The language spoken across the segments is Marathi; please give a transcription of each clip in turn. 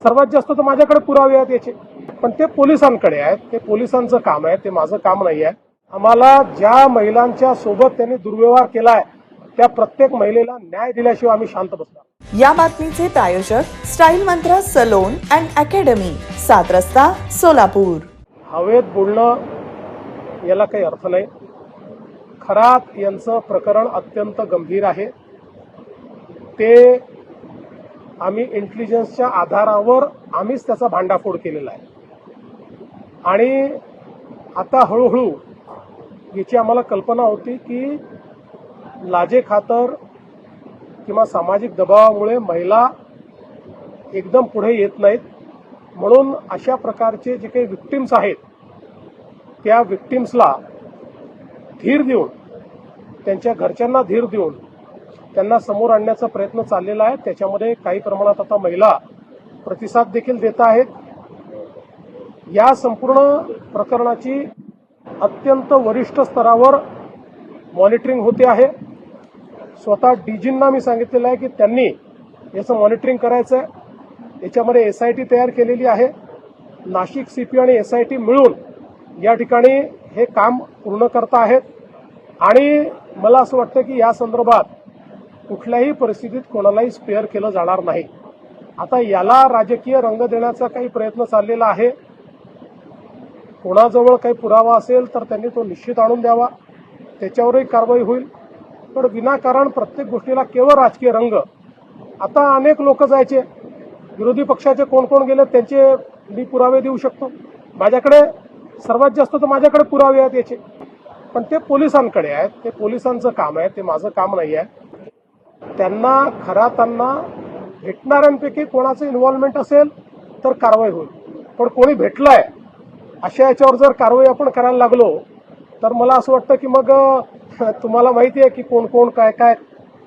सर्वात जास्त तर माझ्याकडे पुरावे आहेत याचे, पण ते पोलिसांकडे आहेत. ते पोलिसांचं काम आहे, ते माझं काम नाही आहे. आम्हाला ज्या महिलांच्या सोबत त्यांनी दुर्व्यवहार केलाय त्या प्रत्येक महिलेला न्याय दिल्याशिवाय आम्ही शांत बसणार. या बातमीचे प्रायोजक स्टाईल मंत्र सलोन अँड अकॅडमी, 7 रस्ता, सोलापूर. हवेत बोलणं याला काही अर्थ नाही. खरात यांचं प्रकरण अत्यंत गंभीर आहे. ते आम्ही इंटेलिजन्सच्या आधारावर आम्हीच त्याचा भांडाफोड केलेला आहे आणि आता हळूहळू याची आम्हाला कल्पना होती की लाजेखातर किंवा सामाजिक दबावामुळे महिला एकदम पुढे येत नाहीत, म्हणून अशा प्रकारचे जे काही विक्टिम्स आहेत त्या विक्टिम्सला धीर देऊन, त्यांच्या घरच्यांना धीर देऊन त्यांना समोर आणण्याचा प्रयत्न चाललेला आहे. त्याच्यामध्ये काही प्रमाणात आता महिला प्रतिसाद देखील देत आहेत. या संपूर्ण प्रकरणाची अत्यंत वरिष्ठ स्तरावर मॉनिटरिंग होते आहे. स्वतः डीजींना मी सांगितलेलं आहे की त्यांनी याचं मॉनिटरिंग करायचं आहे. याच्यामध्ये SIT तयार केलेली आहे. नाशिक CP आणि SIT मिळून या ठिकाणी हे काम पूर्ण करता आहेत आणि मला असं वाटतं की या संदर्भात कुठल्याही परिस्थितीत कोणालाही स्पेअर केलं जाणार नाही. आता याला राजकीय रंग देण्याचा काही प्रयत्न चाललेला आहे. कोणाजवळ काही पुरावा असेल तर त्यांनी तो निश्चित आणून द्यावा, त्याच्यावरही कारवाई होईल. पण विनाकारण प्रत्येक गोष्टीला केवळ राजकीय रंग. आता अनेक लोक जायचे, विरोधी पक्षाचे कोण कोण गेले त्यांचे मी पुरावे देऊ शकतो. माझ्याकडे सर्वात जास्त तर माझ्याकडे पुरावे आहेत याचे, पण ते पोलिसांकडे आहेत. ते पोलिसांचं काम आहे, ते माझं काम नाही आहे. त्यांना खरातांना भेटणाऱ्यांपैकी कोणाचं इन्व्हॉल्वमेंट असेल तर कारवाई होईल, पण कोणी भेटलंय अशा याच्यावर जर कारवाई आपण करायला लागलो तर मला असं वाटतं की मग तुम्हाला माहिती आहे की कोण कोण काय काय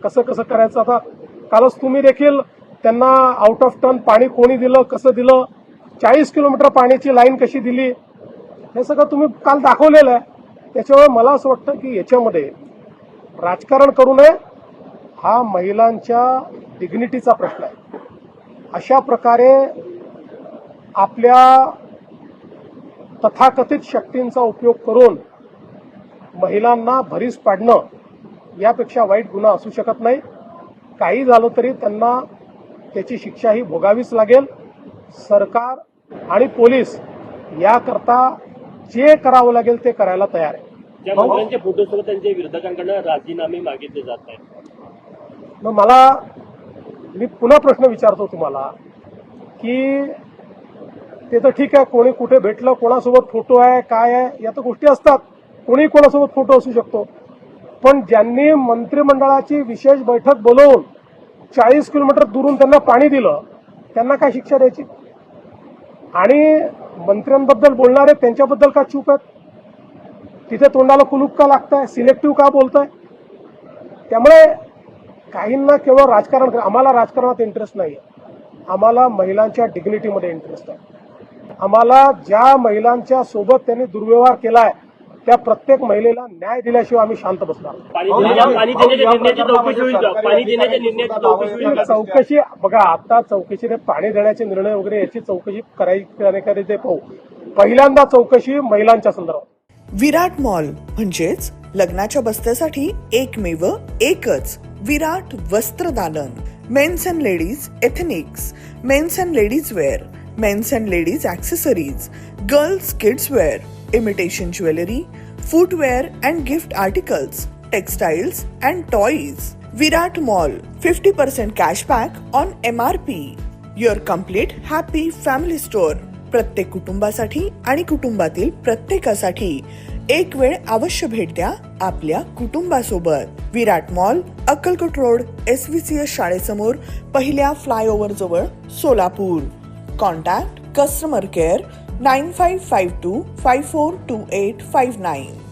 कसं कसं करायचं. आता कालच तुम्ही देखील त्यांना आउट ऑफ टर्न पाणी कोणी दिलं, कसं दिलं, 40 किलोमीटर पाण्याची लाईन कशी दिली, हे सगळं तुम्ही काल दाखवलेलं आहे. त्याच्यामुळे मला असं वाटतं की याच्यामध्ये राजकारण करू नये. हा महिलांच्या डिग्निटीचा प्रश्न आहे. अशा प्रकारे आपल्या तथाकथित शक्तींचा उपयोग करून महिलांना भरीस पाडणं यापेक्षा वाईट गुन्हा असू शकत नाही. काही झालं तरी त्यांना त्याची शिक्षाही भोगावीच लागेल. सरकार आणि पोलीस याकरता जे करावं लागेल ते करायला तयार आहे. ज्या मंत्र्यांच्या फोटोसोबत त्यांच्या विरोधकांकडून राजीनामे मागितले जात आहेत, मग मी पुन्हा प्रश्न विचारतो तुम्हाला की ते तर ठीक आहे, कोणी कुठे भेटलं, कोणासोबत फोटो आहे, काय आहे, या तर गोष्टी असतात. कोणी कोणासोबत फोटो असू शकतो. पण ज्यांनी मंत्रिमंडळाची विशेष बैठक बोलवून 40 किलोमीटर दुरून त्यांना पाणी दिलं त्यांना काय शिक्षा द्यायची? आणि मंत्र्यांबद्दल बोलणारे त्यांच्याबद्दल का चूप आहेत? तिथे तोंडाला कुलूप का लागतंय? सिलेक्टिव्ह का बोलताय? त्यामुळे काहींना केवळ राजकारण, आम्हाला राजकारणात इंटरेस्ट नाही आहे. आम्हाला महिलांच्या डिग्निटीमध्ये इंटरेस्ट आहे. आम्हाला ज्या महिलांच्या सोबत त्यांनी दुर्व्यवहार केलाय त्या प्रत्येक महिलेला न्याय दिल्याशिवाय आम्ही शांत बसणार. चौकशी बघा, आता चौकशी पाणी देण्याचे निर्णय वगैरे याची चौकशी करायची ते पाहू. पहिल्यांदा चौकशी महिलांच्या संदर्भात. विराट मॉल म्हणजेच लग्नाच्या बस्त्यासाठी एकमेव एकच विराट वस्त्रदालन. Men's and ladies ethnics, men's and ladies wear, men's and ladies accessories, girls kids wear, imitation jewellery, footwear and gift articles, textiles and toys. Virat mall 50% cashback on MRP. Your complete happy family store. प्रत्येक कुटुंबासाठी आणि कुटुंबातील प्रत्येकासाठी एक वेळ अवश्य भेट द्या आपल्या कुटुंबासोबत. विराट मॉल, अक्कलकोट रोड, SVCS शाळेसमोर, पहिल्या फ्लायओव्हर जवळ, सोलापूर. Contact customer care 9552542859.